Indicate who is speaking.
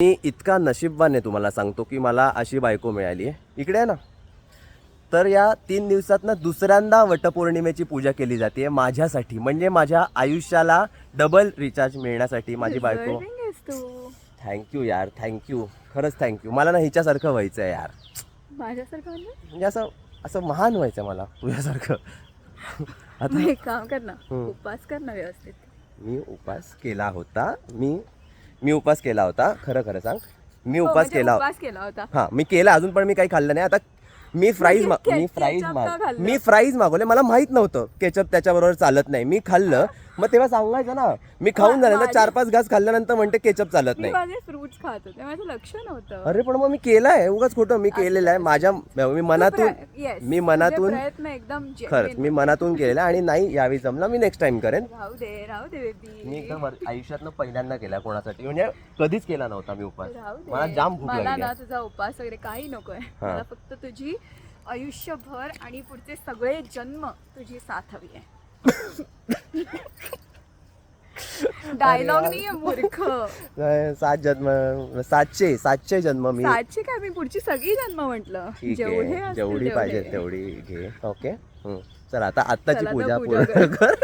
Speaker 1: मी इतका नशीबवान आहे तुम्हाला सांगतो की मला अशी बायको मिळाली आहे. इकडे आहे ना. तर या 3 दिवसात ना दुसऱ्यांदा वटपौर्णिमेची पूजा केली जाते माझ्यासाठी, म्हणजे माझ्या आयुष्याला डबल रिचार्ज मिळण्यासाठी माझी बायको.
Speaker 2: Deserving आहेस तू.
Speaker 1: थँक्यू यार, थँक्यू, खरंच थँक्यू. मला ना हिच्यासारखं व्हायचं आहे यार,
Speaker 2: माझ्यासारखं म्हणजे
Speaker 1: म्हणजे असं असं महान व्हायचं मला तुझ्यासारखं.
Speaker 2: मग एक काम कर ना,
Speaker 1: हम्म.
Speaker 2: उपवास कर ना व्यवस्थित.
Speaker 1: मी उपास केला होता. मी उपास केला होता. खरं खरं सांग, मी
Speaker 2: हो,
Speaker 1: उपास
Speaker 2: म्हणजे
Speaker 1: केला.
Speaker 2: उपवास केला होता.
Speaker 1: हां, मी केला, अजून पण मी काही खाल्लं नाही. आता मी फ्राईज
Speaker 2: ketchup का खाल्लं?
Speaker 1: मी फ्राईज मागवले. मला माहित नव्हतं केचप त्याच्याबरोबर चालत नाही. मी खाल्लं, मग तेव्हा सांगायचं ना. मी खाऊन झाल्यानंतर 4-5 घास खाल्ल्यानंतर म्हणते केचप चालत
Speaker 2: मी
Speaker 1: नाही.
Speaker 2: माझे फ्रुट्स खात होते, माझं लक्ष नव्हतं.
Speaker 1: अरे पण मग मी केलंय, उगाच खोटं. मी केलेलं आहे माझ्या, मी मनातून,
Speaker 2: Yes,
Speaker 1: मी मनातून,
Speaker 2: तुझे प्रयत्न एकदम
Speaker 1: खरंच
Speaker 2: genuine
Speaker 1: मी मनातून केलेलं आहे. आणि नाही यावेळी जमला, मी नेक्स्ट टाइम करेन.
Speaker 2: राहू दे बेबी.
Speaker 1: मी एकदम आयुष्यातनं पहिल्यांदा केला कोणासाठी, म्हणजे कधीच केला नव्हता मी उपास.
Speaker 2: राहू दे.
Speaker 1: मला जाम भूक
Speaker 2: मला
Speaker 1: लागली
Speaker 2: ना
Speaker 1: आहे.
Speaker 2: तुझा उपास वगैरे काही नकोय.
Speaker 1: हा.
Speaker 2: मला फक्त तुझी आयुष्यभर आणि पुढचे सगळे जन्म तुझी साथ हवी आहे. डायलॉग नाहीये मूर्ख.
Speaker 1: 7 जन्म, 700 जन्म मी.
Speaker 2: सातशे काय, मी पुढची सगळी जन्म म्हटलं.
Speaker 1: ठीक
Speaker 2: जेवढे
Speaker 1: आहे,
Speaker 2: असतील
Speaker 1: जेवढी पाहिजे
Speaker 2: तेवढे.
Speaker 1: तेवढी घे. ओके. चल आता आत्ताची
Speaker 2: चला आता
Speaker 1: पूजा
Speaker 2: पूजा
Speaker 1: पूर्ण कर.